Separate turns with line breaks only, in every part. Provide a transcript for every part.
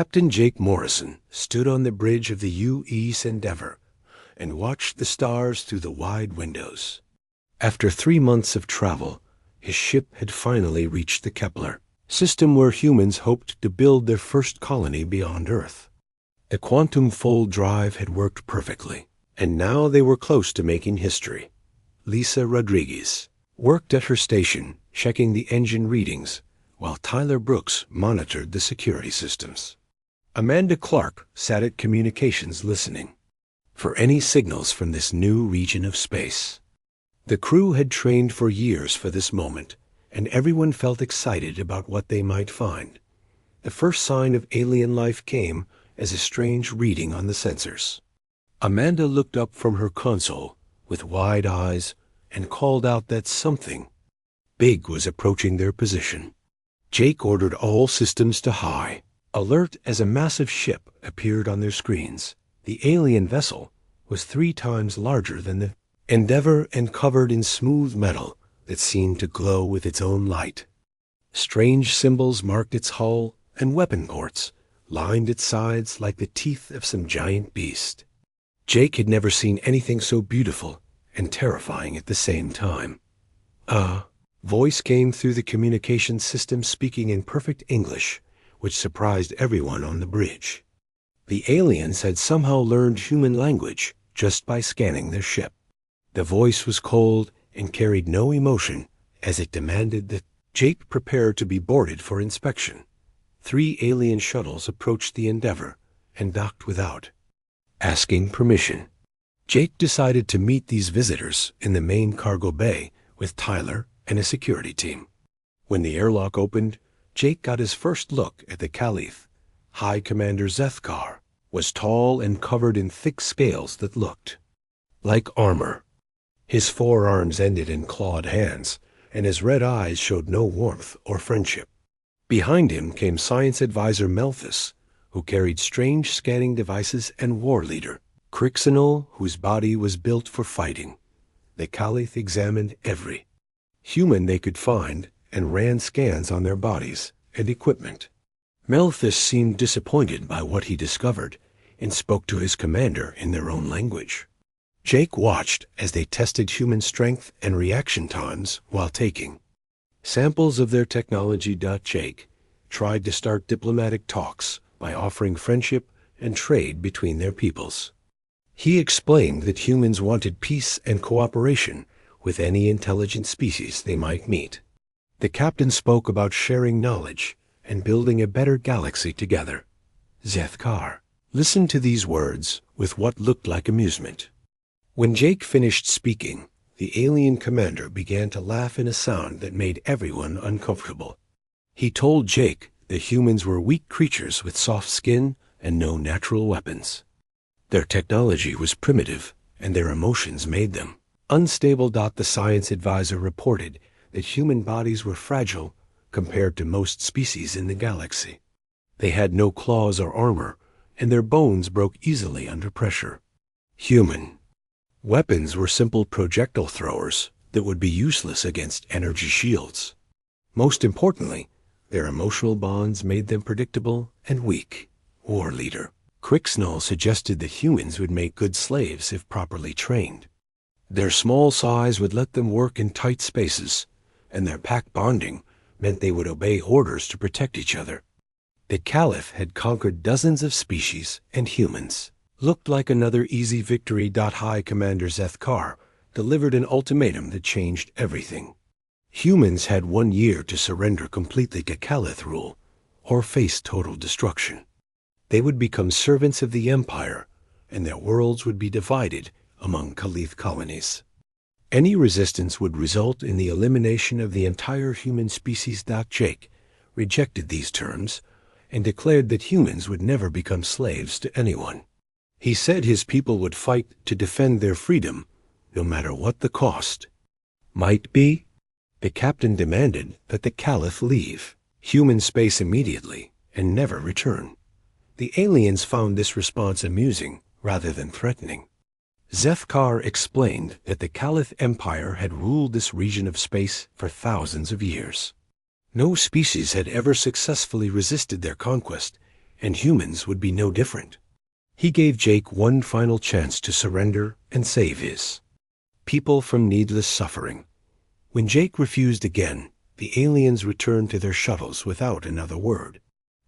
Captain Jake Morrison stood on the bridge of the U.S. Endeavour and watched the stars through the wide windows. After 3 months of travel, his ship had finally reached the Kepler system where humans hoped to build their first colony beyond Earth. The quantum fold drive had worked perfectly, and now they were close to making history. Lisa Rodriguez worked at her station, checking the engine readings, while Tyler Brooks monitored the security systems. Amanda Clark sat at communications listening for any signals from this new region of space. The crew had trained for years for this moment, and everyone felt excited about what they might find. The first sign of alien life came as a strange reading on the sensors. Amanda looked up from her console with wide eyes and called out that something big was approaching their position. Jake ordered all systems to high alert as a massive ship appeared on their screens. The alien vessel was 3 times larger than the Endeavour and covered in smooth metal that seemed to glow with its own light. Strange symbols marked its hull, and weapon ports lined its sides like the teeth of some giant beast. Jake had never seen anything so beautiful and terrifying at the same time. Voice came through the communication system speaking in perfect English, which surprised everyone on the bridge. The aliens had somehow learned human language just by scanning their ship. The voice was cold and carried no emotion as it demanded that Jake prepare to be boarded for inspection. 3 alien shuttles approached the Endeavour and docked without asking permission. Jake decided to meet these visitors in the main cargo bay with Tyler and a security team. When the airlock opened, Jake got his first look at the Caliph. High Commander Zethkar was tall and covered in thick scales that looked like armor. His forearms ended in clawed hands, and his red eyes showed no warmth or friendship. Behind him came Science Advisor Melthus, who carried strange scanning devices, and War Leader Crixinol, whose body was built for fighting. The Caliph examined every human they could find and ran scans on their bodies and equipment. Melthus seemed disappointed by what he discovered and spoke to his commander in their own language. Jake watched as they tested human strength and reaction times while taking samples of their technology. Jake tried to start diplomatic talks by offering friendship and trade between their peoples. He explained that humans wanted peace and cooperation with any intelligent species they might meet. The captain spoke about sharing knowledge and building a better galaxy together. Zethkar listened to these words with what looked like amusement. When Jake finished speaking, the alien commander began to laugh in a sound that made everyone uncomfortable. He told Jake that humans were weak creatures with soft skin and no natural weapons. Their technology was primitive, and their emotions made them unstable. The science advisor reported that human bodies were fragile compared to most species in the galaxy. They had no claws or armor, and their bones broke easily under pressure. Human weapons were simple projectile throwers that would be useless against energy shields. Most importantly, their emotional bonds made them predictable and weak. War Leader Crixinol suggested that humans would make good slaves if properly trained. Their small size would let them work in tight spaces, and their pack bonding meant they would obey orders to protect each other. The Caliph had conquered dozens of species, and humans looked like another easy victory. High Commander Zethkar delivered an ultimatum that changed everything. Humans had 1 year to surrender completely to Caliph rule or face total destruction. They would become servants of the Empire, and their worlds would be divided among Caliph colonies. Any resistance would result in the elimination of the entire human species. Jake rejected these terms and declared that humans would never become slaves to anyone. He said his people would fight to defend their freedom, no matter what the cost might be. The captain demanded that the Caliph leave human space immediately and never return. The aliens found this response amusing rather than threatening. Zethkar explained that the Caliph Empire had ruled this region of space for thousands of years. No species had ever successfully resisted their conquest, and humans would be no different. He gave Jake one final chance to surrender and save his people from needless suffering. When Jake refused again, the aliens returned to their shuttles without another word.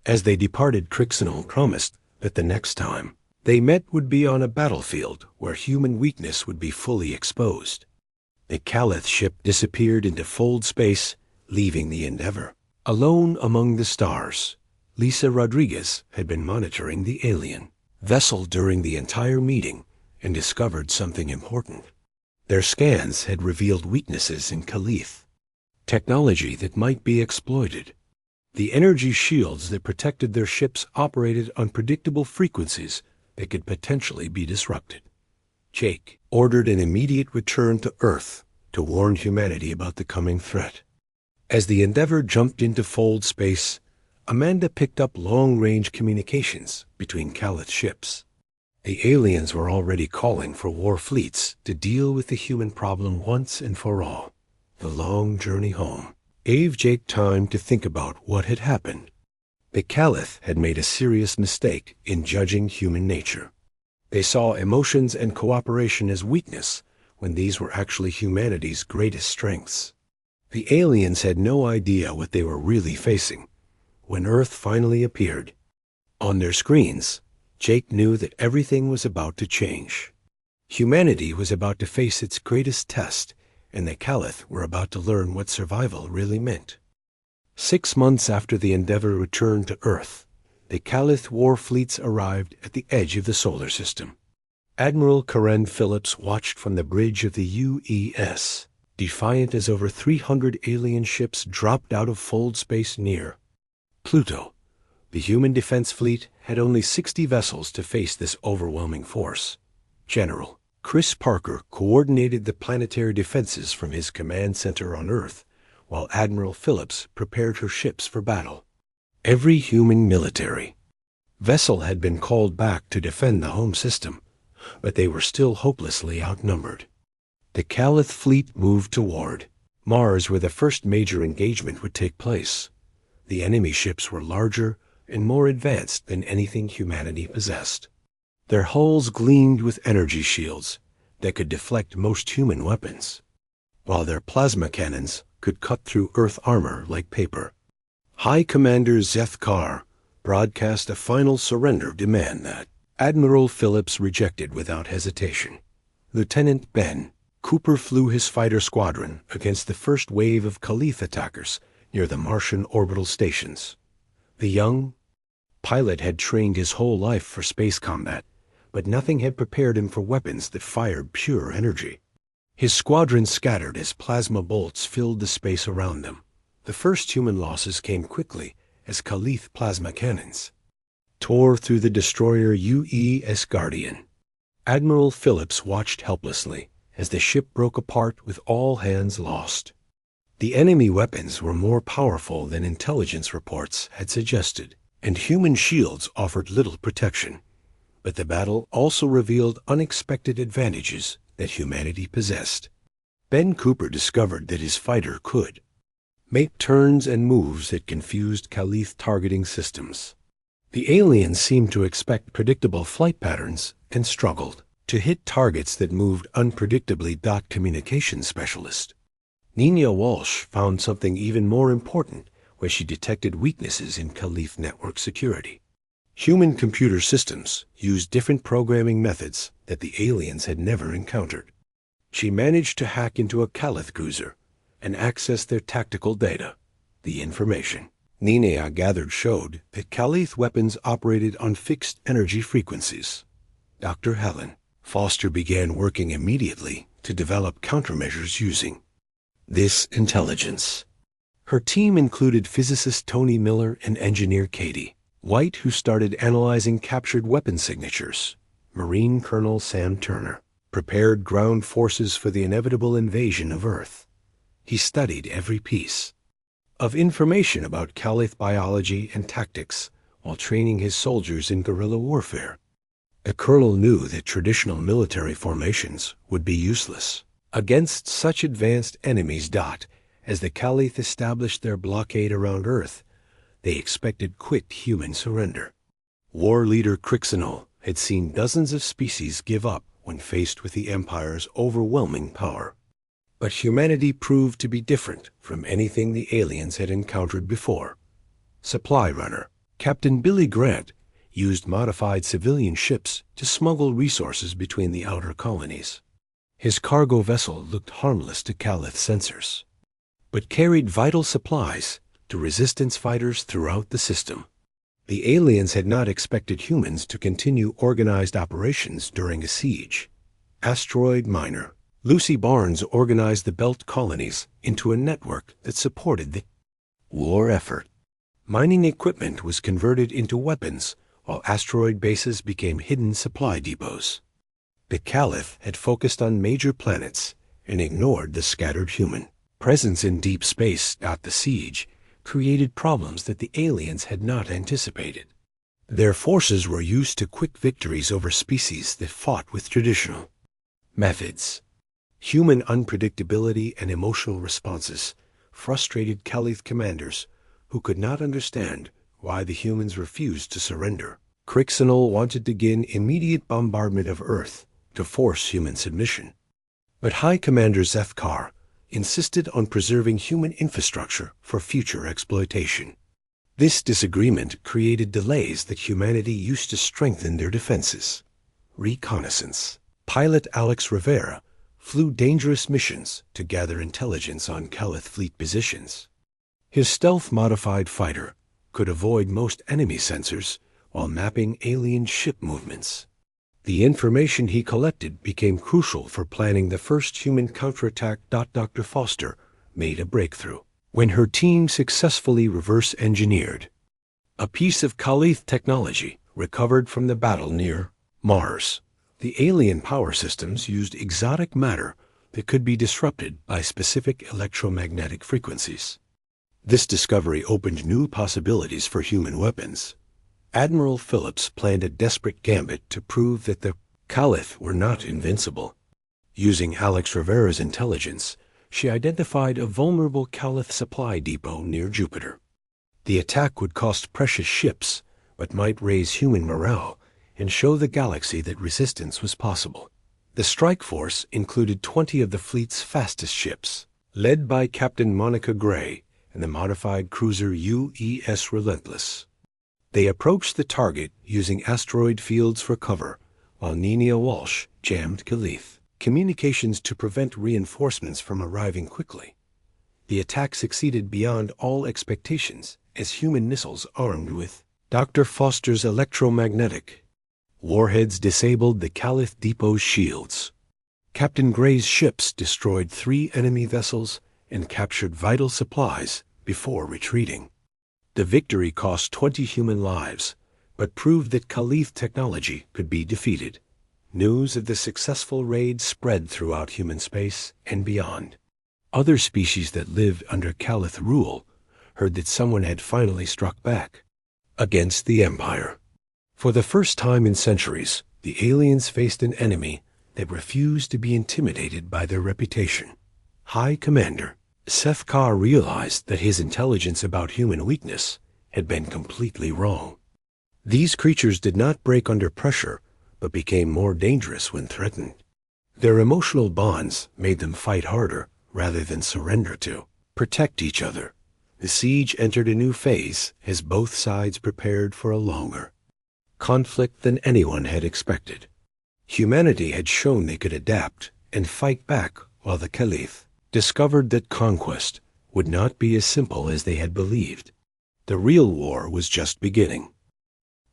As they departed, Crixinol promised that the next time they met would be on a battlefield where human weakness would be fully exposed. The Calith ship disappeared into fold space, leaving the Endeavor alone among the stars. Lisa Rodriguez had been monitoring the alien vessel during the entire meeting and discovered something important. Their scans had revealed weaknesses in Calith technology that might be exploited. The energy shields that protected their ships operated on predictable frequencies that could potentially be disrupted. Jake ordered an immediate return to Earth to warn humanity about the coming threat. As the Endeavor jumped into fold space, Amanda picked up long-range communications between Calith ships. The aliens were already calling for war fleets to deal with the human problem once and for all. The long journey home gave Jake time to think about what had happened. The Calith had made a serious mistake in judging human nature. They saw emotions and cooperation as weakness when these were actually humanity's greatest strengths. The aliens had no idea what they were really facing. When Earth finally appeared on their screens, Jake knew that everything was about to change. Humanity was about to face its greatest test, and the Calith were about to learn what survival really meant. 6 months after the Endeavor returned to Earth, the Calith war fleets arrived at the edge of the solar system. Admiral Karen Phillips watched from the bridge of the UES, defiant as over 300 alien ships dropped out of fold space near Pluto. The human defense fleet had only 60 vessels to face this overwhelming force. General Chris Parker coordinated the planetary defenses from his command center on Earth, while Admiral Phillips prepared her ships for battle. Every human military vessel had been called back to defend the home system, but they were still hopelessly outnumbered. The Calith fleet moved toward Mars, where the first major engagement would take place. The enemy ships were larger and more advanced than anything humanity possessed. Their hulls gleamed with energy shields that could deflect most human weapons, while their plasma cannons could cut through Earth armor like paper. High Commander Zeth Carr broadcast a final surrender demand that Admiral Phillips rejected without hesitation. Lieutenant Ben Cooper flew his fighter squadron against the first wave of Calith attackers near the Martian orbital stations. The young pilot had trained his whole life for space combat, but nothing had prepared him for weapons that fired pure energy. His squadron scattered as plasma bolts filled the space around them. The first human losses came quickly as Calith plasma cannons tore through the destroyer UES Guardian. Admiral Phillips watched helplessly as the ship broke apart with all hands lost. The enemy weapons were more powerful than intelligence reports had suggested, and human shields offered little protection. But the battle also revealed unexpected advantages that humanity possessed. Ben Cooper discovered that his fighter could make turns and moves that confused Calith targeting systems. The aliens seemed to expect predictable flight patterns and struggled to hit targets that moved unpredictably. Communications specialist Nina Walsh found something even more important where she detected weaknesses in Calith network security. Human computer systems used different programming methods that the aliens had never encountered. She managed to hack into a Calith cruiser and access their tactical data. The information Nina gathered showed that Calith weapons operated on fixed energy frequencies. Dr. Helen Foster began working immediately to develop countermeasures using this intelligence. Her team included physicist Tony Miller and engineer Katie White, who started analyzing captured weapon signatures. Marine Colonel Sam Turner prepared ground forces for the inevitable invasion of Earth. He studied every piece of information about Calith biology and tactics while training his soldiers in guerrilla warfare. The colonel knew that traditional military formations would be useless against such advanced enemies. As the Calith established their blockade around Earth, they expected quick human surrender. War leader Crixinol had seen dozens of species give up when faced with the Empire's overwhelming power. But humanity proved to be different from anything the aliens had encountered before. Supply runner Captain Billy Grant used modified civilian ships to smuggle resources between the outer colonies. His cargo vessel looked harmless to Calith sensors, but carried vital supplies to resistance fighters throughout the system. The aliens had not expected humans to continue organized operations during a siege. Asteroid miner Lucy Barnes organized the Belt colonies into a network that supported the war effort. Mining equipment was converted into weapons, while asteroid bases became hidden supply depots. The Caliph had focused on major planets and ignored the scattered human presence in deep space. The siege created problems that the aliens had not anticipated. Their forces were used to quick victories over species that fought with traditional methods. Human unpredictability and emotional responses frustrated Caliph commanders who could not understand why the humans refused to surrender. Crixinol wanted to begin immediate bombardment of Earth to force human submission. But High Commander Zethkar insisted on preserving human infrastructure for future exploitation. This disagreement created delays that humanity used to strengthen their defenses. Reconnaissance pilot Alex Rivera flew dangerous missions to gather intelligence on Calith fleet positions. His stealth-modified fighter could avoid most enemy sensors while mapping alien ship movements. The information he collected became crucial for planning the first human counterattack. Dr. Foster made a breakthrough when her team successfully reverse-engineered a piece of Calith technology recovered from the battle near Mars. The alien power systems used exotic matter that could be disrupted by specific electromagnetic frequencies. This discovery opened new possibilities for human weapons. Admiral Phillips planned a desperate gambit to prove that the Caliph were not invincible. Using Alex Rivera's intelligence, she identified a vulnerable Caliph supply depot near Jupiter. The attack would cost precious ships, but might raise human morale and show the galaxy that resistance was possible. The strike force included 20 of the fleet's fastest ships, led by Captain Monica Gray and the modified cruiser UES Relentless. They approached the target using asteroid fields for cover, while Nenia Walsh jammed Calith communications to prevent reinforcements from arriving quickly. The attack succeeded beyond all expectations as human missiles armed with Dr. Foster's electromagnetic warheads disabled the Calith depot's shields. Captain Gray's ships destroyed 3 enemy vessels and captured vital supplies before retreating. The victory cost 20 human lives, but proved that Calith technology could be defeated. News of the successful raid spread throughout human space and beyond. Other species that lived under Calith rule heard that someone had finally struck back against the Empire. For the first time in centuries, the aliens faced an enemy that refused to be intimidated by their reputation. High Commander Zethkar realized that his intelligence about human weakness had been completely wrong. These creatures did not break under pressure, but became more dangerous when threatened. Their emotional bonds made them fight harder rather than surrender to protect each other. The siege entered a new phase as both sides prepared for a longer conflict than anyone had expected. Humanity had shown they could adapt and fight back, while the Caliph discovered that conquest would not be as simple as they had believed. The real war was just beginning.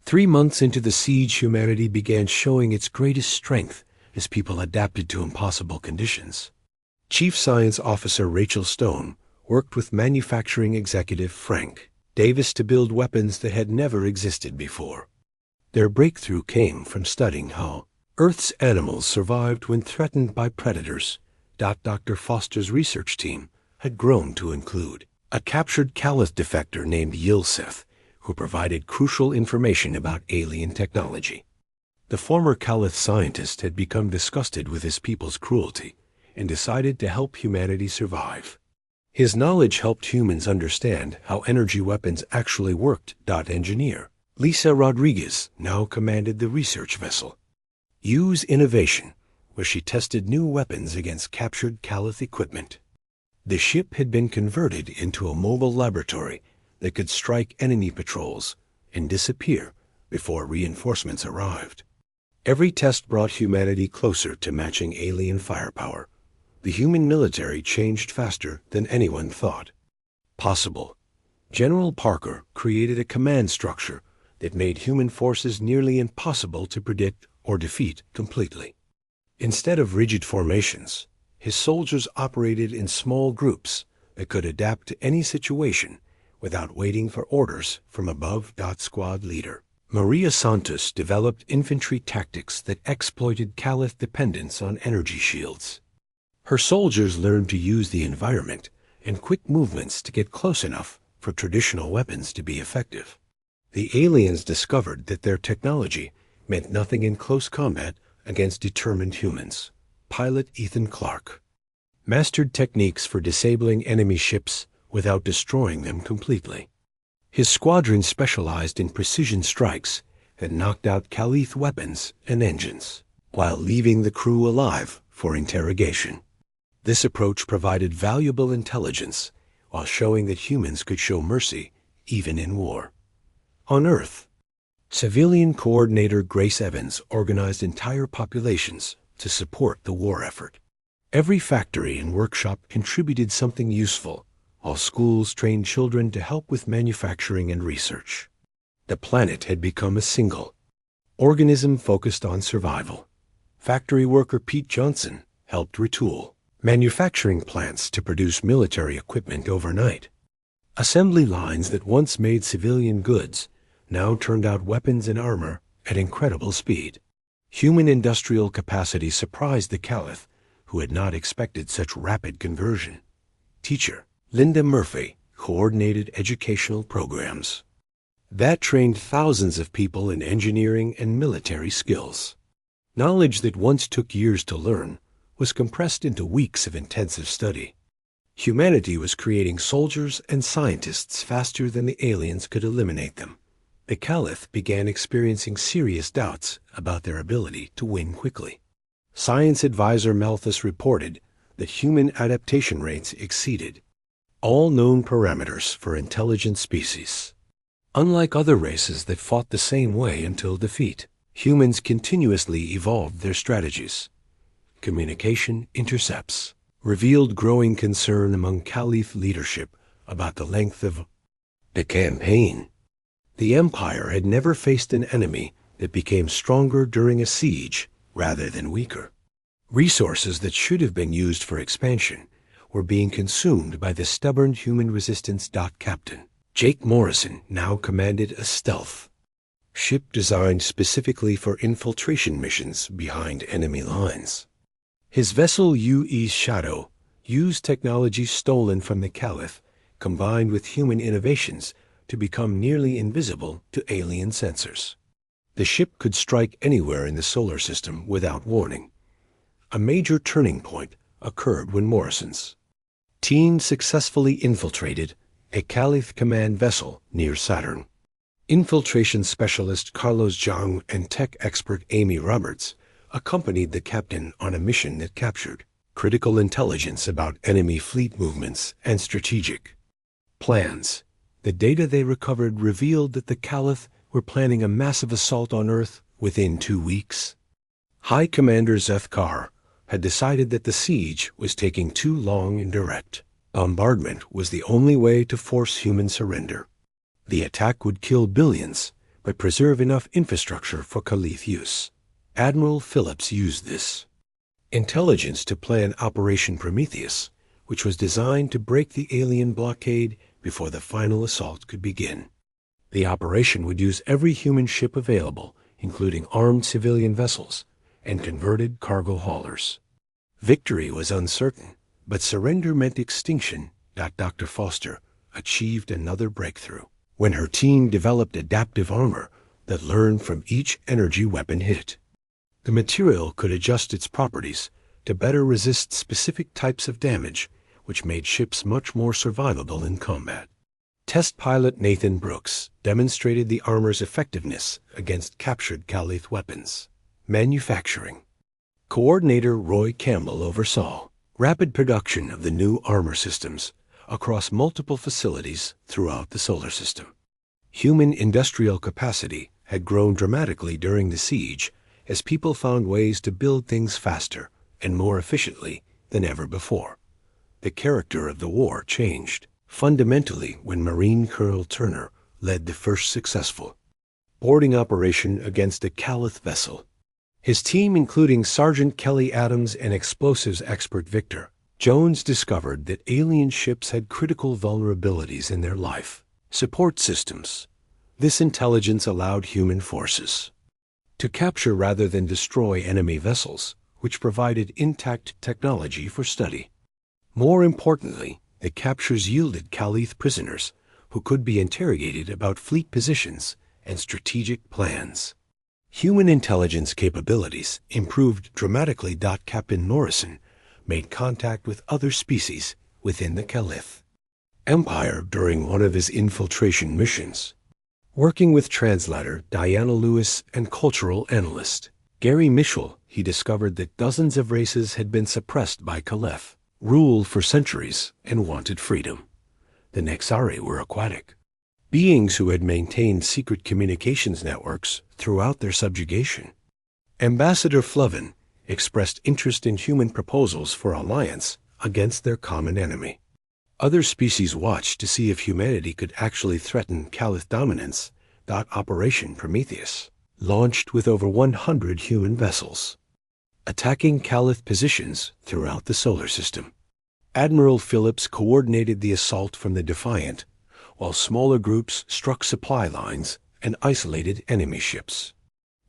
3 months into the siege, humanity began showing its greatest strength as people adapted to impossible conditions. Chief Science Officer Rachel Stone worked with manufacturing executive Frank Davis to build weapons that had never existed before. Their breakthrough came from studying how Earth's animals survived when threatened by predators. Dr. Foster's research team had grown to include a captured Calith defector named Yilseth, who provided crucial information about alien technology. The former Calith scientist had become disgusted with his people's cruelty and decided to help humanity survive. His knowledge helped humans understand how energy weapons actually worked. Engineer Lisa Rodriguez now commanded the research vessel, Use Innovation, where she tested new weapons against captured Caliph equipment. The ship had been converted into a mobile laboratory that could strike enemy patrols and disappear before reinforcements arrived. Every test brought humanity closer to matching alien firepower. The human military changed faster than anyone thought possible. General Parker created a command structure that made human forces nearly impossible to predict or defeat completely. Instead of rigid formations, his soldiers operated in small groups that could adapt to any situation without waiting for orders from above. Squad leader Maria Santos developed infantry tactics that exploited Caliph dependence on energy shields. Her soldiers learned to use the environment and quick movements to get close enough for traditional weapons to be effective. The aliens discovered that their technology meant nothing in close combat against determined humans. Pilot Ethan Clark mastered techniques for disabling enemy ships without destroying them completely. His squadron specialized in precision strikes that knocked out Caliph weapons and engines, while leaving the crew alive for interrogation. This approach provided valuable intelligence while showing that humans could show mercy even in war. On Earth, civilian coordinator Grace Evans organized entire populations to support the war effort. Every factory and workshop contributed something useful, while schools trained children to help with manufacturing and research. The planet had become a single organism focused on survival. Factory worker Pete Johnson helped retool manufacturing plants to produce military equipment overnight. Assembly lines that once made civilian goods now turned out weapons and armor at incredible speed. Human industrial capacity surprised the Caliph, who had not expected such rapid conversion. Teacher Linda Murphy coordinated educational programs that trained thousands of people in engineering and military skills. Knowledge that once took years to learn was compressed into weeks of intensive study. Humanity was creating soldiers and scientists faster than the aliens could eliminate them. The Caliph began experiencing serious doubts about their ability to win quickly. Science advisor Malthus reported that human adaptation rates exceeded all known parameters for intelligent species. Unlike other races that fought the same way until defeat, humans continuously evolved their strategies. Communication intercepts revealed growing concern among Caliph leadership about the length of the campaign. The Empire had never faced an enemy that became stronger during a siege rather than weaker. Resources that should have been used for expansion were being consumed by the stubborn human resistance. Captain Jake Morrison now commanded a stealth ship designed specifically for infiltration missions behind enemy lines. His vessel U.E. Shadow used technology stolen from the Caliph combined with human innovations to become nearly invisible to alien sensors. The ship could strike anywhere in the solar system without warning. A major turning point occurred when Morrison's team successfully infiltrated a Caliph command vessel near Saturn. Infiltration specialist Carlos Zhang and tech expert Amy Roberts accompanied the captain on a mission that captured critical intelligence about enemy fleet movements and strategic plans. The data they recovered revealed that the Caliph were planning a massive assault on Earth within 2 weeks. High Commander Zeth Carr had decided that the siege was taking too long and direct. Bombardment was the only way to force human surrender. The attack would kill billions, but preserve enough infrastructure for Caliph use. Admiral Phillips used this intelligence to plan Operation Prometheus, which was designed to break the alien blockade before the final assault could begin. The operation would use every human ship available, including armed civilian vessels and converted cargo haulers. Victory was uncertain, but surrender meant extinction. Dr. Foster achieved another breakthrough when her team developed adaptive armor that learned from each energy weapon hit. The material could adjust its properties to better resist specific types of damage, which made ships much more survivable in combat. Test pilot Nathan Brooks demonstrated the armor's effectiveness against captured Calith weapons. Manufacturing. Coordinator Roy Campbell oversaw rapid production of the new armor systems across multiple facilities throughout the solar system. Human industrial capacity had grown dramatically during the siege as people found ways to build things faster and more efficiently than ever before. The character of the war changed fundamentally when Marine Colonel Turner led the first successful boarding operation against a Calith vessel. His team, including Sergeant Kelly Adams and explosives expert Victor Jones, discovered that alien ships had critical vulnerabilities in their life support systems. This intelligence allowed human forces to capture rather than destroy enemy vessels, which provided intact technology for study. More importantly, the captures yielded Calith prisoners who could be interrogated about fleet positions and strategic plans. Human intelligence capabilities improved dramatically. Captain Narration made contact with other species within the Calith Empire during one of his infiltration missions. Working with translator Diana Lewis and cultural analyst Gary Mitchell, he discovered that dozens of races had been suppressed by Calith rule for centuries and wanted freedom. The Nexari were aquatic beings who had maintained secret communications networks throughout their subjugation. Ambassador Flovin expressed interest in human proposals for alliance against their common enemy. Other species watched to see if humanity could actually threaten Calith dominance. Operation Prometheus launched with over 100 human vessels, attacking Calith positions throughout the solar system. Admiral Phillips coordinated the assault from the Defiant, while smaller groups struck supply lines and isolated enemy ships.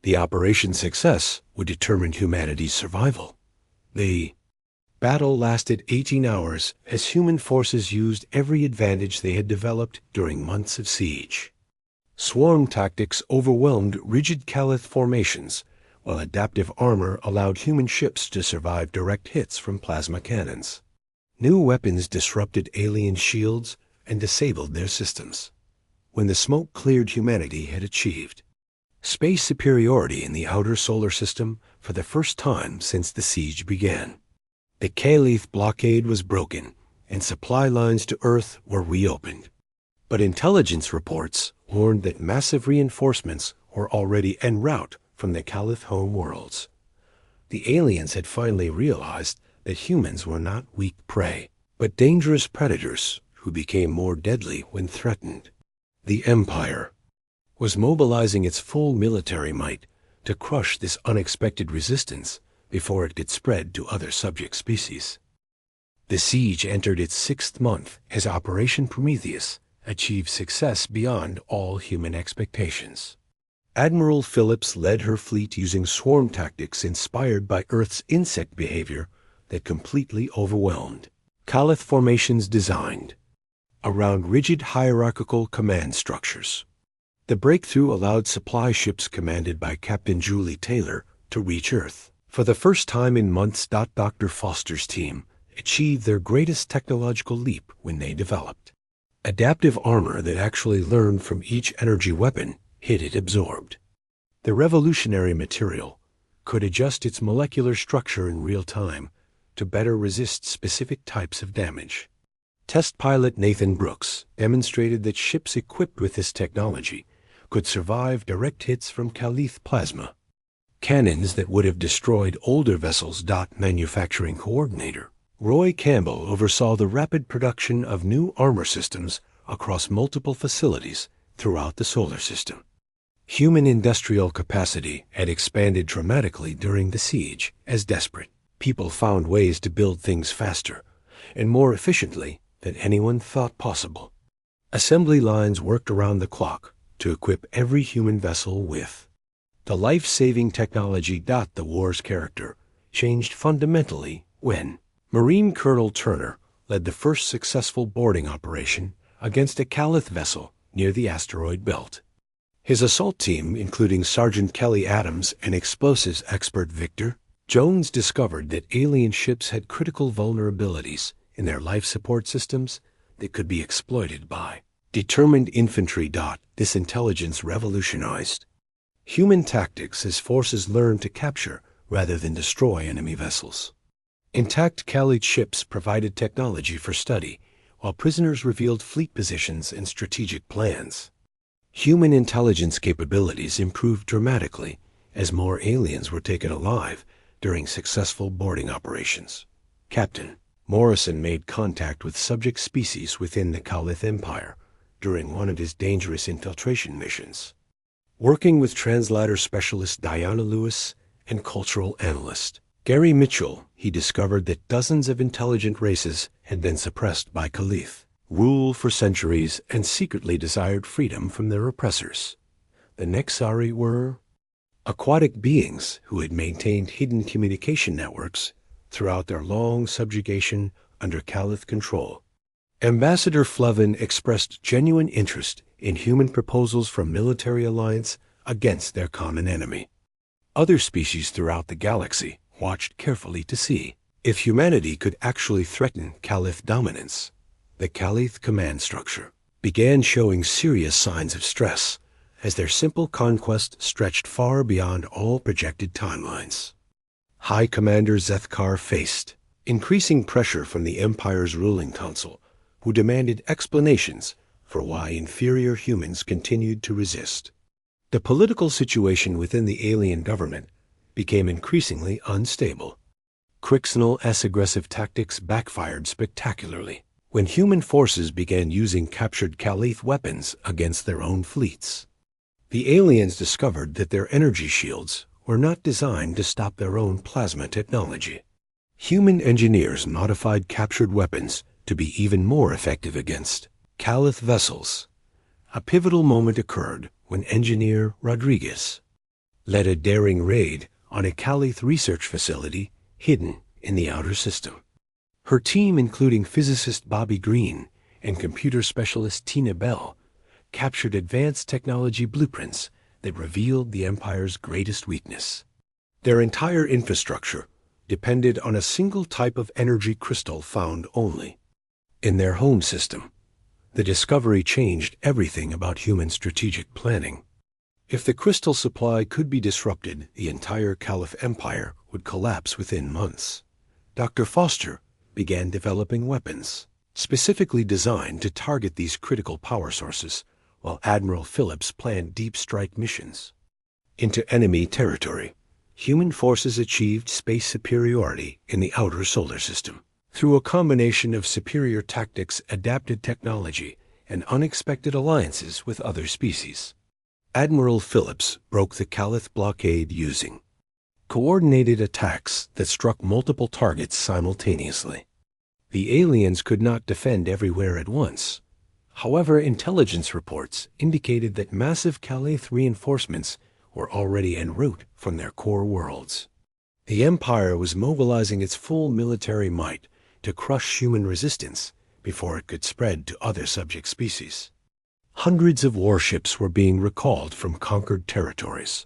The operation's success would determine humanity's survival. The battle lasted 18 hours as human forces used every advantage they had developed during months of siege. Swarm tactics overwhelmed rigid Calith formations, while adaptive armor allowed human ships to survive direct hits from plasma cannons. New weapons disrupted alien shields and disabled their systems. When the smoke cleared, humanity had achieved space superiority in the outer solar system for the first time since the siege began. The Calith blockade was broken, and supply lines to Earth were reopened. But intelligence reports warned that massive reinforcements were already en route from the Calith home worlds. The aliens had finally realized that humans were not weak prey, but dangerous predators who became more deadly when threatened. The Empire was mobilizing its full military might to crush this unexpected resistance before it could spread to other subject species. The siege entered its 6th month as Operation Prometheus achieved success beyond all human expectations. Admiral Phillips led her fleet using swarm tactics inspired by Earth's insect behavior that completely overwhelmed Calith formations designed around rigid hierarchical command structures. The breakthrough allowed supply ships commanded by Captain Julie Taylor to reach Earth. For the first time in months, Dr. Foster's team achieved their greatest technological leap when they developed adaptive armor that actually learned from each energy weapon it absorbed. The revolutionary material could adjust its molecular structure in real time to better resist specific types of damage. Test pilot Nathan Brooks demonstrated that ships equipped with this technology could survive direct hits from Calith plasma, cannons that would have destroyed older vessels. Manufacturing coordinator Roy Campbell oversaw the rapid production of new armor systems across multiple facilities throughout the solar system. Human industrial capacity had expanded dramatically during the siege as desperate people found ways to build things faster and more efficiently than anyone thought possible. Assembly lines worked around the clock to equip every human vessel with the life-saving technology. The war's character changed fundamentally when Marine Colonel Turner led the first successful boarding operation against a Calith vessel near the asteroid belt. His assault team, including Sergeant Kelly Adams and explosives expert Victor Jones, discovered that alien ships had critical vulnerabilities in their life support systems that could be exploited by Determined infantry. This intelligence revolutionized human tactics as forces learned to capture rather than destroy enemy vessels. Intact Khalid ships provided technology for study, while prisoners revealed fleet positions and strategic plans. Human intelligence capabilities improved dramatically as more aliens were taken alive during successful boarding operations. Captain Morrison made contact with subject species within the Khalid Empire during one of his dangerous infiltration missions. Working with translator specialist Diana Lewis and cultural analyst Gary Mitchell, he discovered that dozens of intelligent races had been suppressed by Khalid rule for centuries and secretly desired freedom from their oppressors. The Nexari were aquatic beings who had maintained hidden communication networks throughout their long subjugation under Khalid control. Ambassador Flovin expressed genuine interest in human proposals from military alliance against their common enemy. Other species throughout the galaxy watched carefully to see if humanity could actually threaten Khalid dominance. The Khalid command structure began showing serious signs of stress as their simple conquest stretched far beyond all projected timelines. High Commander Zethkar faced increasing pressure from the Empire's ruling council, who demanded explanations for why inferior humans continued to resist. The political situation within the alien government became increasingly unstable. Crixnal-esque aggressive tactics backfired spectacularly when human forces began using captured Khalid weapons against their own fleets. The aliens discovered that their energy shields were not designed to stop their own plasma technology. Human engineers modified captured weapons to be even more effective against Khalid vessels. A pivotal moment occurred when engineer Rodriguez led a daring raid on a Khalid research facility hidden in the outer system. Her team, including physicist Bobby Green and computer specialist Tina Bell, captured advanced technology blueprints that revealed the Empire's greatest weakness. Their entire infrastructure depended on a single type of energy crystal found only in their home system. The discovery changed everything about human strategic planning. If the crystal supply could be disrupted, the entire Khalid Empire would collapse within months. Dr. Foster began developing weapons specifically designed to target these critical power sources, while Admiral Phillips planned deep strike missions into enemy territory. Human forces achieved space superiority in the outer solar system through a combination of superior tactics, adapted technology, and unexpected alliances with other species. Admiral Phillips broke the Khalid blockade using coordinated attacks that struck multiple targets simultaneously. The aliens could not defend everywhere at once. However, intelligence reports indicated that massive Khalid reinforcements were already en route from their core worlds. The Empire was mobilizing its full military might to crush human resistance before it could spread to other subject species. Hundreds of warships were being recalled from conquered territories.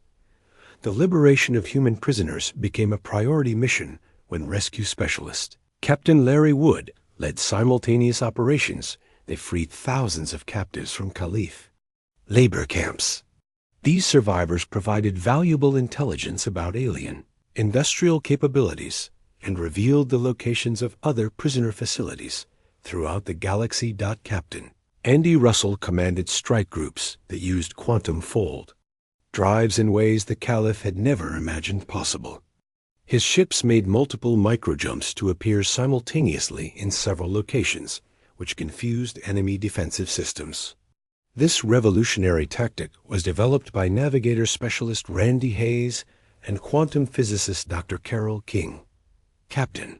The liberation of human prisoners became a priority mission when rescue specialist Captain Larry Wood led simultaneous operations that freed thousands of captives from Khalid labor camps. These survivors provided valuable intelligence about alien industrial capabilities and revealed the locations of other prisoner facilities throughout the galaxy. Captain Andy Russell commanded strike groups that used quantum fold drives in ways the Khalid had never imagined possible. His ships made multiple microjumps to appear simultaneously in several locations, which confused enemy defensive systems. This revolutionary tactic was developed by navigator specialist Randy Hayes and quantum physicist Dr. Carol King. Captain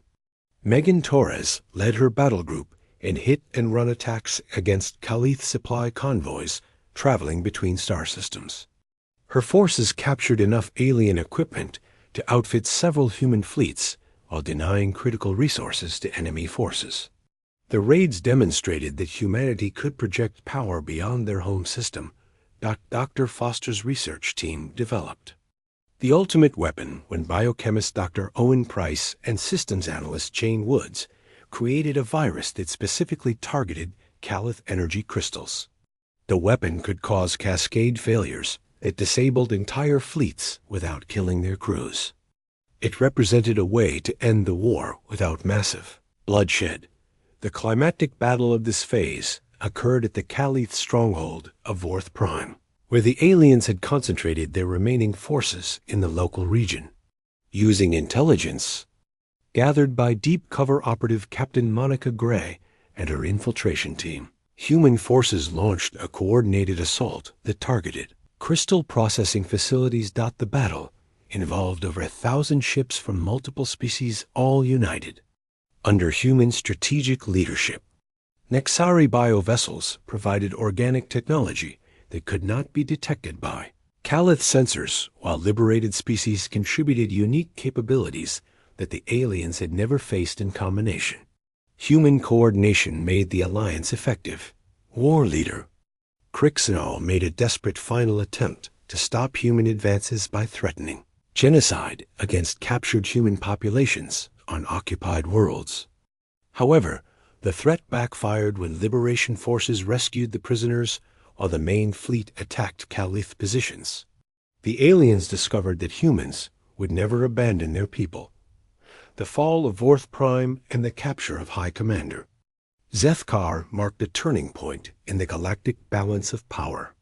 Megan Torres led her battle group in hit-and-run attacks against Khalid supply convoys traveling between star systems. Her forces captured enough alien equipment to outfit several human fleets while denying critical resources to enemy forces. The raids demonstrated that humanity could project power beyond their home system. Dr. Foster's research team developed the ultimate weapon when biochemist Dr. Owen Price and systems analyst Jane Woods created a virus that specifically targeted Khalid energy crystals. The weapon could cause cascade failures. It disabled entire fleets without killing their crews. It represented a way to end the war without massive bloodshed. The climactic battle of this phase occurred at the Calith stronghold of Vorth Prime, where the aliens had concentrated their remaining forces in the local region. Using intelligence gathered by deep cover operative Captain Monica Gray and her infiltration team, human forces launched a coordinated assault that targeted crystal processing facilities. The battle involved over 1,000 ships from multiple species, all united under human strategic leadership. Nexari biovessels provided organic technology that could not be detected by Calith sensors, while liberated species contributed unique capabilities that the aliens had never faced in combination. Human coordination made the alliance effective. War leader Crixenol made a desperate final attempt to stop human advances by threatening genocide against captured human populations on occupied worlds. However, the threat backfired when Liberation forces rescued the prisoners while the main fleet attacked Calith positions. The aliens discovered that humans would never abandon their people. The fall of Vorth Prime and the capture of High Commander Zethkar marked a turning point in the galactic balance of power.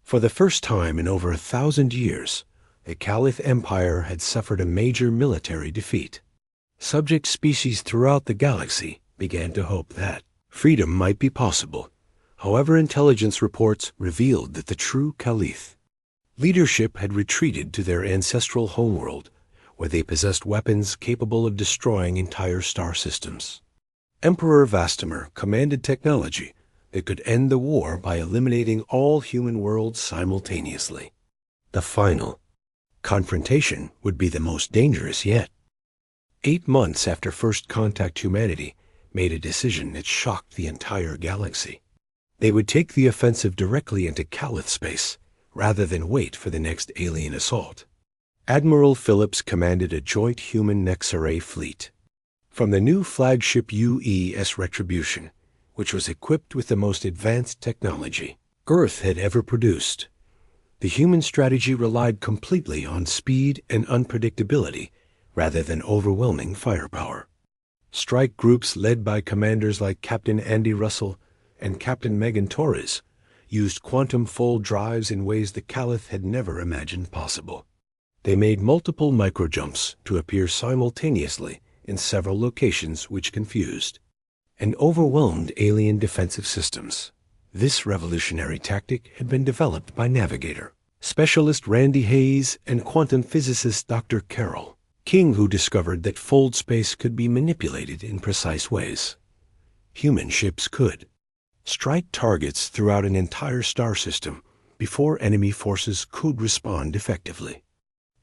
For the first time in over 1,000 years, the Calith Empire had suffered a major military defeat. Subject species throughout the galaxy began to hope that freedom might be possible. However, intelligence reports revealed that the true Calith leadership had retreated to their ancestral homeworld, where they possessed weapons capable of destroying entire star systems. Emperor Vastamer commanded technology that could end the war by eliminating all human worlds simultaneously. The final confrontation would be the most dangerous yet. 8 months after First Contact, humanity made a decision that shocked the entire galaxy. They would take the offensive directly into Calith space, rather than wait for the next alien assault. Admiral Phillips commanded a joint human Nexaray fleet. From the new flagship UES Retribution, which was equipped with the most advanced technology Earth had ever produced, the human strategy relied completely on speed and unpredictability rather than overwhelming firepower. Strike groups led by commanders like Captain Andy Russell and Captain Megan Torres used quantum-fold drives in ways the Calith had never imagined possible. They made multiple microjumps to appear simultaneously in several locations, which confused and overwhelmed alien defensive systems. This revolutionary tactic had been developed by navigator specialist Randy Hayes and quantum physicist Dr. Carol King, who discovered that fold space could be manipulated in precise ways. Human ships could strike targets throughout an entire star system before enemy forces could respond effectively.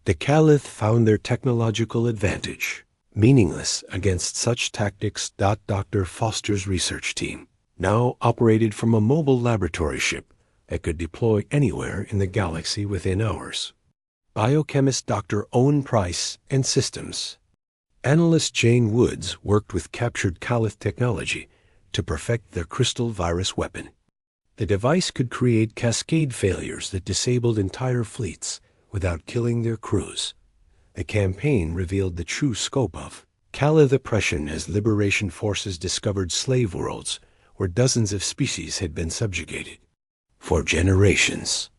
The Calith found their technological advantage meaningless against such tactics. Dr. Foster's research team now operated from a mobile laboratory ship that could deploy anywhere in the galaxy within hours. Biochemist Dr. Owen Price and systems analyst Jane Woods worked with captured Calith technology to perfect their crystal virus weapon. The device could create cascade failures that disabled entire fleets without killing their crews. The campaign revealed the true scope of Calith oppression as Liberation forces discovered slave worlds where dozens of species had been subjugated for generations.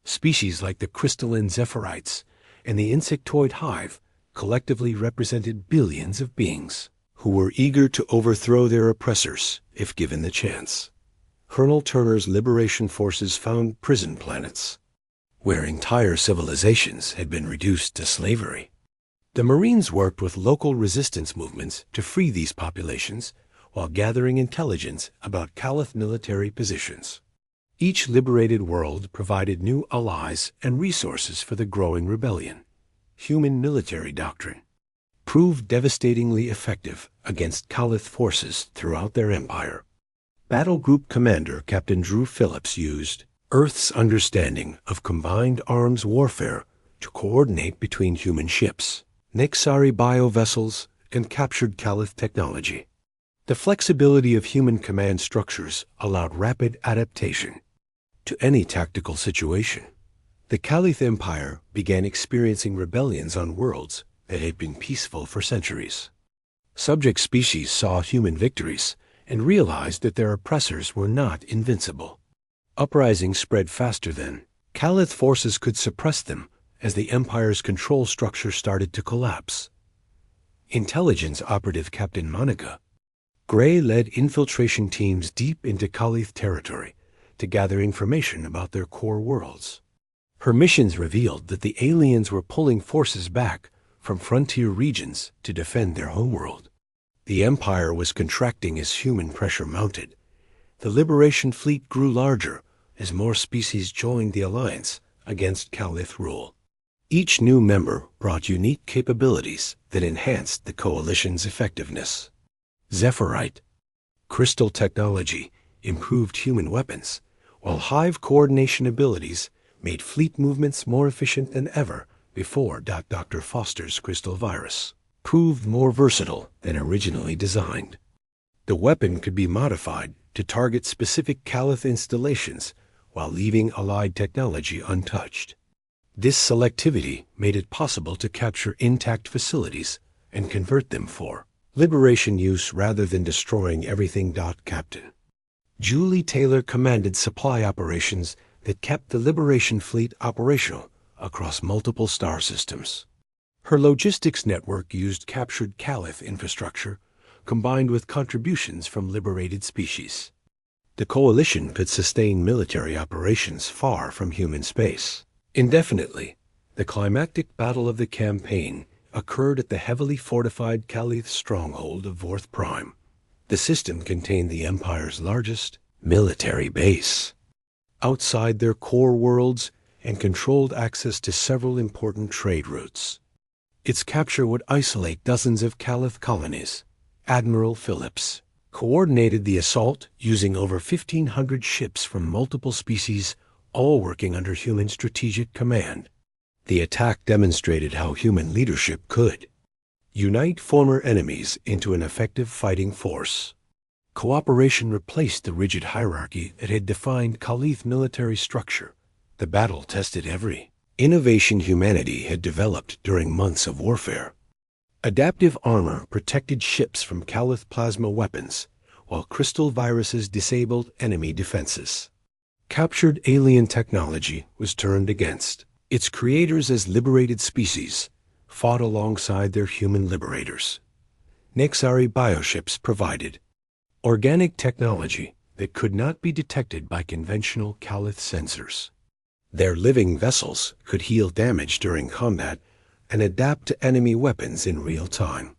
Species like the crystalline Zephyrite and the insectoid hive collectively represented billions of beings who were eager to overthrow their oppressors if given the chance. Colonel Turner's Liberation forces found prison planets where entire civilizations had been reduced to slavery. The Marines worked with local resistance movements to free these populations while gathering intelligence about Calith military positions. Each liberated world provided new allies and resources for the growing rebellion. Human military doctrine proved devastatingly effective against Calith forces throughout their empire. Battle Group Commander Captain Drew Phillips used Earth's understanding of combined arms warfare to coordinate between human ships, Nexari biovessels, and captured Calith technology. The flexibility of human command structures allowed rapid adaptation. to any tactical situation. The Caliph Empire began experiencing rebellions on worlds that had been peaceful for centuries. Subject species saw human victories and realized that their oppressors were not invincible. Uprisings spread faster than Caliph forces could suppress them as the Empire's control structure started to collapse. Intelligence operative Captain Monica Gray led infiltration teams deep into Caliph territory to gather information about their core worlds. Her missions revealed that the aliens were pulling forces back from frontier regions to defend their homeworld. The Empire was contracting as human pressure mounted. The Liberation Fleet grew larger as more species joined the alliance against Caliph rule. Each new member brought unique capabilities that enhanced the coalition's effectiveness. Zephyrite crystal technology improved human weapons, while hive coordination abilities made fleet movements more efficient than ever before. Dr. Foster's crystal virus proved more versatile than originally designed. The weapon could be modified to target specific Caliph installations while leaving allied technology untouched. This selectivity made it possible to capture intact facilities and convert them for liberation use rather than destroying everything. Captain Julie Taylor commanded supply operations that kept the Liberation Fleet operational across multiple star systems. Her logistics network used captured Caliph infrastructure combined with contributions from liberated species. The coalition could sustain military operations far from human space indefinitely. The climactic battle of the campaign occurred at the heavily fortified Caliph stronghold of Vorth Prime. The system contained the Empire's largest military base outside their core worlds and controlled access to several important trade routes. Its capture would isolate dozens of Caliph colonies. Admiral Phillips coordinated the assault using over 1,500 ships from multiple species, all working under human strategic command. The attack demonstrated how human leadership could unite former enemies into an effective fighting force. Cooperation replaced the rigid hierarchy that had defined Caliph military structure. The battle tested every innovation humanity had developed during months of warfare. Adaptive armor protected ships from Caliph plasma weapons, while crystal viruses disabled enemy defenses. Captured alien technology was turned against its creators as liberated species fought alongside their human liberators. Nexari bioships provided organic technology that could not be detected by conventional Caliph sensors. Their living vessels could heal damage during combat and adapt to enemy weapons in real time.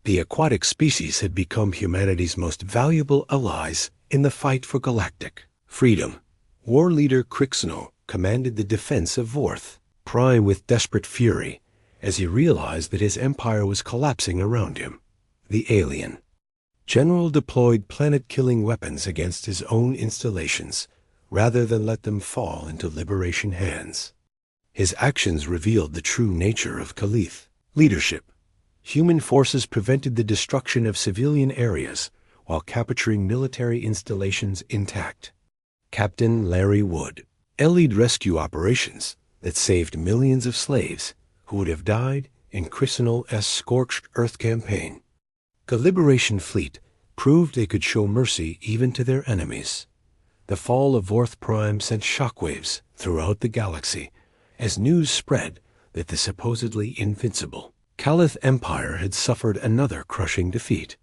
The aquatic species had become humanity's most valuable allies in the fight for galactic freedom. War leader Crixno commanded the defense of Vorth Prime with desperate fury as he realized that his empire was collapsing around him. The alien general deployed planet-killing weapons against his own installations rather than let them fall into liberation hands. His actions revealed the true nature of Caliph leadership. Human forces prevented the destruction of civilian areas while capturing military installations intact. Captain Larry Wood led rescue operations that saved millions of slaves who would have died in Chrysanol's scorched earth campaign. The Liberation Fleet proved they could show mercy even to their enemies. The fall of Vorth Prime sent shockwaves throughout the galaxy as news spread that the supposedly invincible Caliph Empire had suffered another crushing defeat.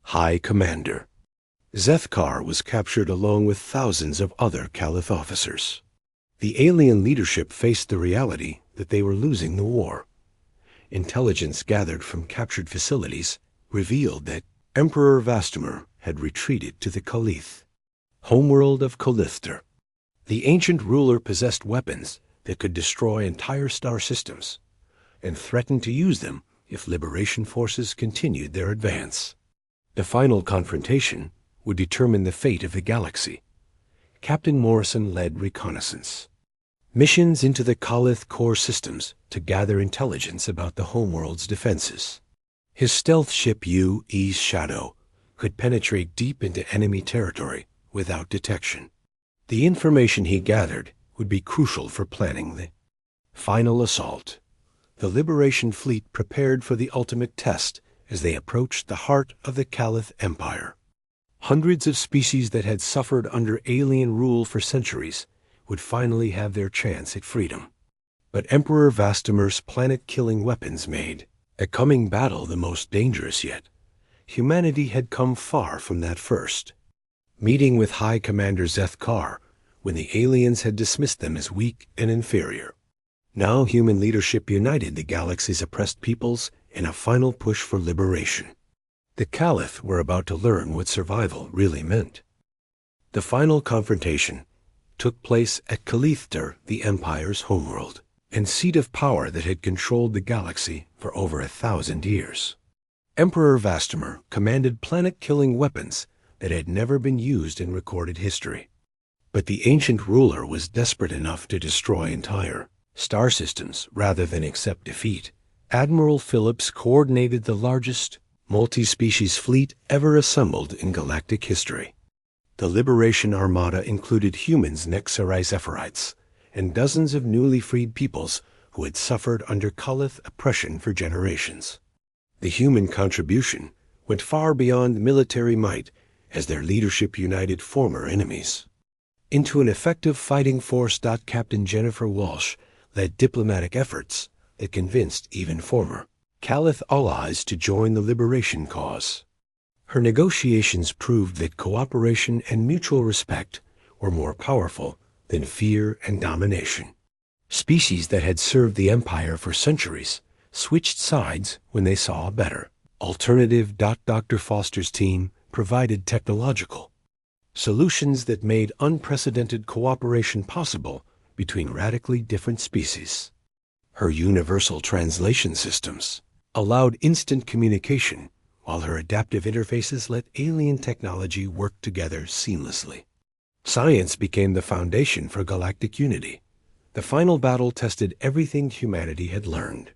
High Commander Zethkar was captured along with thousands of other Caliph officers. The alien leadership faced the reality that they were losing the war. Intelligence gathered from captured facilities revealed that Emperor Vastamer had retreated to the Caliph homeworld of Kolithter. The ancient ruler possessed weapons that could destroy entire star systems and threatened to use them if liberation forces continued their advance. The final confrontation would determine the fate of the galaxy. Captain Morrison led reconnaissance missions into the Caliph core systems to gather intelligence about the homeworld's defenses. His stealth ship U.E. Shadow could penetrate deep into enemy territory without detection. The information he gathered would be crucial for planning the final assault. The Liberation Fleet prepared for the ultimate test as they approached the heart of the Caliph Empire. Hundreds of species that had suffered under alien rule for centuries would finally have their chance at freedom. But Emperor Vastamir's planet-killing weapons made a coming battle the most dangerous yet. Humanity had come far from that first meeting with High Commander Zeth Kar when the aliens had dismissed them as weak and inferior. Now human leadership united the galaxy's oppressed peoples in a final push for liberation. The Caliph were about to learn what survival really meant. The final confrontation took place at Kalithter, the Empire's homeworld, and seat of power that had controlled the galaxy for over 1,000 years. Emperor Vastamir commanded planet-killing weapons that had never been used in recorded history. But the ancient ruler was desperate enough to destroy entire star systems rather than accept defeat. Admiral Phillips coordinated the largest multi-species fleet ever assembled in galactic history. The Liberation Armada included humans Nexarai Zephirites and dozens of newly freed peoples who had suffered under Kalith oppression for generations. The human contribution went far beyond military might as their leadership united former enemies into an effective fighting force. Captain Jennifer Walsh led diplomatic efforts that convinced even former Caliph allies to join the liberation cause. Her negotiations proved that cooperation and mutual respect were more powerful than fear and domination. Species that had served the Empire for centuries switched sides when they saw a better alternative. Dr. Foster's team provided technological solutions that made unprecedented cooperation possible between radically different species. Her universal translation systems allowed instant communication, while her adaptive interfaces let alien technology work together seamlessly. Science became the foundation for galactic unity. The final battle tested everything humanity had learned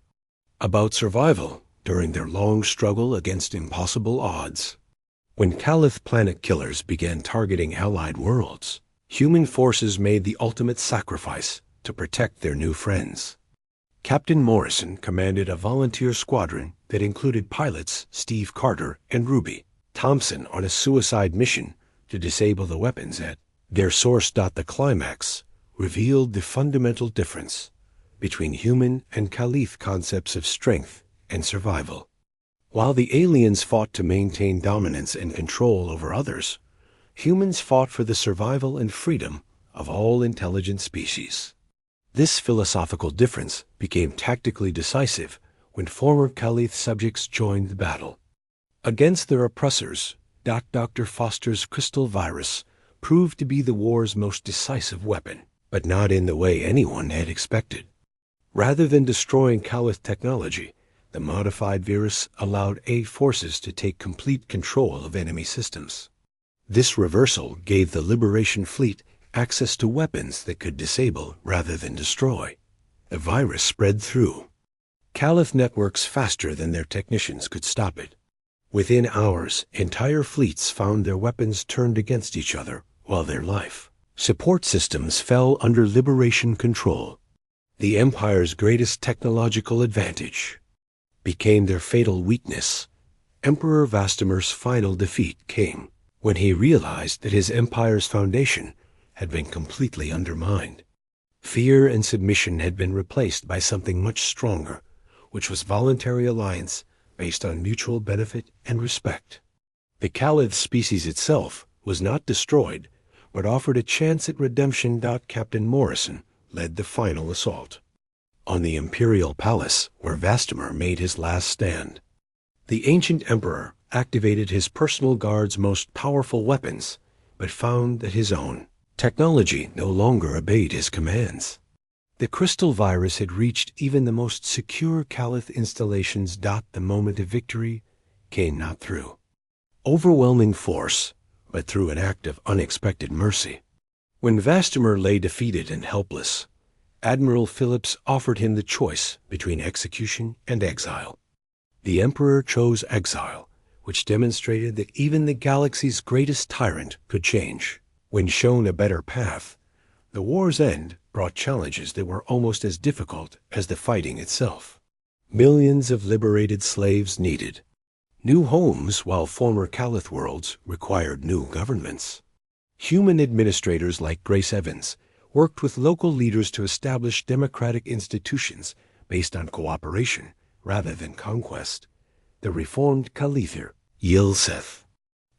about survival during their long struggle against impossible odds. When Caliph planet killers began targeting allied worlds, human forces made the ultimate sacrifice to protect their new friends. Captain Morrison commanded a volunteer squadron that included pilots Steve Carter and Ruby Thompson on a suicide mission to disable the weapons at their source. The climax revealed the fundamental difference between human and Caliph concepts of strength and survival. While the aliens fought to maintain dominance and control over others, humans fought for the survival and freedom of all intelligent species. This philosophical difference became tactically decisive when former Caliph subjects joined the battle. Against their oppressors, Dr. Foster's crystal virus proved to be the war's most decisive weapon, but not in the way anyone had expected. Rather than destroying Caliph technology, the modified virus allowed A forces to take complete control of enemy systems. This reversal gave the Liberation Fleet access to weapons that could disable rather than destroy. The virus spread through Caliph networks faster than their technicians could stop it. Within hours, entire fleets found their weapons turned against each other, while their life support systems fell under Liberation control. The Empire's greatest technological advantage became their fatal weakness. Emperor Vastamir's final defeat came when he realized that his empire's foundation had been completely undermined. Fear and submission had been replaced by something much stronger, which was voluntary alliance based on mutual benefit and respect. The Caliph species itself was not destroyed, but offered a chance at redemption. Captain Morrison led the final assault on the Imperial Palace, where Vastamir made his last stand. The ancient emperor activated his personal guard's most powerful weapons, but found that his own technology no longer obeyed his commands. The crystal virus had reached even the most secure Caliph installations. The moment of victory came not through overwhelming force, but through an act of unexpected mercy. When Vastamir lay defeated and helpless, Admiral Phillips offered him the choice between execution and exile. The Emperor chose exile, which demonstrated that even the galaxy's greatest tyrant could change. When shown a better path, the war's end brought challenges that were almost as difficult as the fighting itself. Millions of liberated slaves needed new homes, while former Caliph worlds required new governments. Human administrators like Grace Evans worked with local leaders to establish democratic institutions based on cooperation rather than conquest. The reformed Caliph, Yilseth,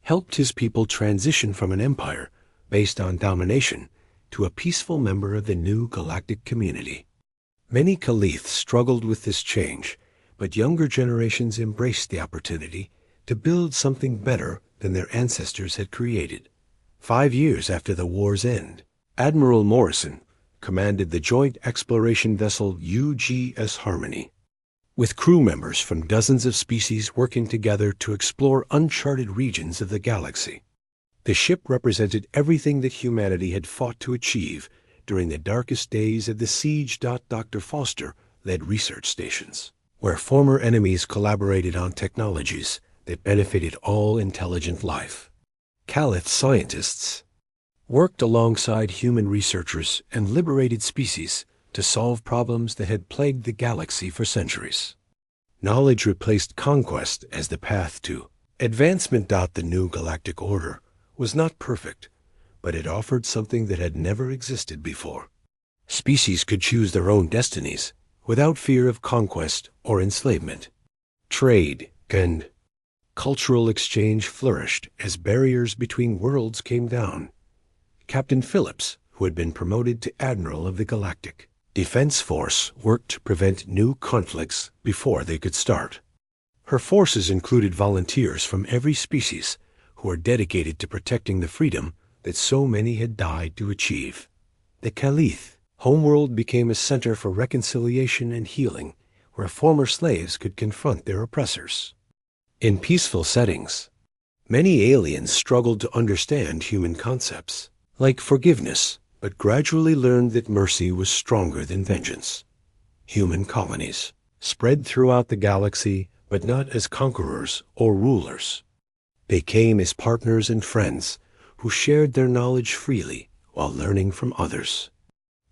helped his people transition from an empire based on domination to a peaceful member of the new galactic community. Many caliphs struggled with this change, but younger generations embraced the opportunity to build something better than their ancestors had created. 5 years after the war's end, Admiral Morrison commanded the joint exploration vessel UGS Harmony, with crew members from dozens of species working together to explore uncharted regions of the galaxy. The ship represented everything that humanity had fought to achieve during the darkest days of the siege. Dr. Foster led research stations, where former enemies collaborated on technologies that benefited all intelligent life. Caliph scientists worked alongside human researchers and liberated species to solve problems that had plagued the galaxy for centuries. Knowledge replaced conquest as the path to advancement. The new galactic order was not perfect, but it offered something that had never existed before. Species could choose their own destinies without fear of conquest or enslavement. Trade and cultural exchange flourished as barriers between worlds came down. Captain Phillips, who had been promoted to Admiral of the Galactic Defense Force, worked to prevent new conflicts before they could start. Her forces included volunteers from every species who were dedicated to protecting the freedom that so many had died to achieve. The Caliph homeworld became a center for reconciliation and healing, where former slaves could confront their oppressors. In peaceful settings, many aliens struggled to understand human concepts, like forgiveness, but gradually learned that mercy was stronger than vengeance. Human colonies spread throughout the galaxy, but not as conquerors or rulers. They came as partners and friends who shared their knowledge freely while learning from others.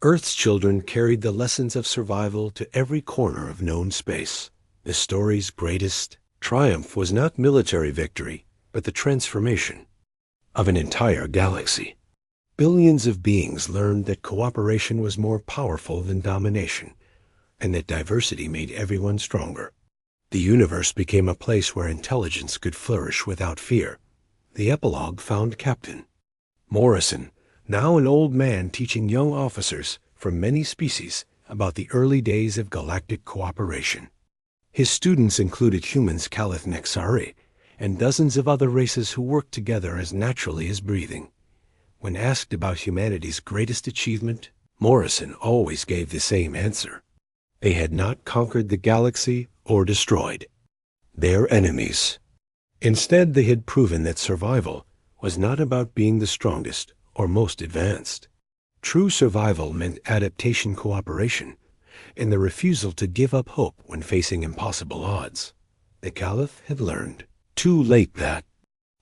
Earth's children carried the lessons of survival to every corner of known space. The story's greatest triumph was not military victory, but the transformation of an entire galaxy. Billions of beings learned that cooperation was more powerful than domination, and that diversity made everyone stronger. The universe became a place where intelligence could flourish without fear. The epilogue found Captain Morrison, now an old man, teaching young officers from many species about the early days of galactic cooperation. His students included humans, Caliph Nexari, and dozens of other races who worked together as naturally as breathing. When asked about humanity's greatest achievement, Morrison always gave the same answer. They had not conquered the galaxy or destroyed their enemies. Instead, they had proven that survival was not about being the strongest or most advanced. True survival meant adaptation, cooperation, and the refusal to give up hope when facing impossible odds. The Caliph had learned too late that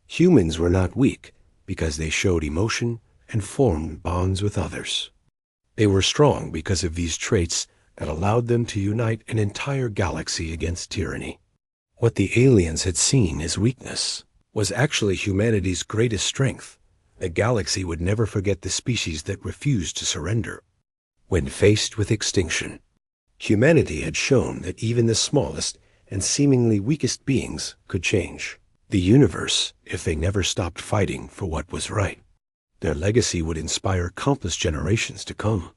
humans were not weak because they showed emotion and formed bonds with others. They were strong because of these traits that allowed them to unite an entire galaxy against tyranny. What the aliens had seen as weakness was actually humanity's greatest strength. The galaxy would never forget the species that refused to surrender. When faced with extinction, humanity had shown that even the smallest and seemingly weakest beings could change the universe if they never stopped fighting for what was right. Their legacy would inspire countless generations to come.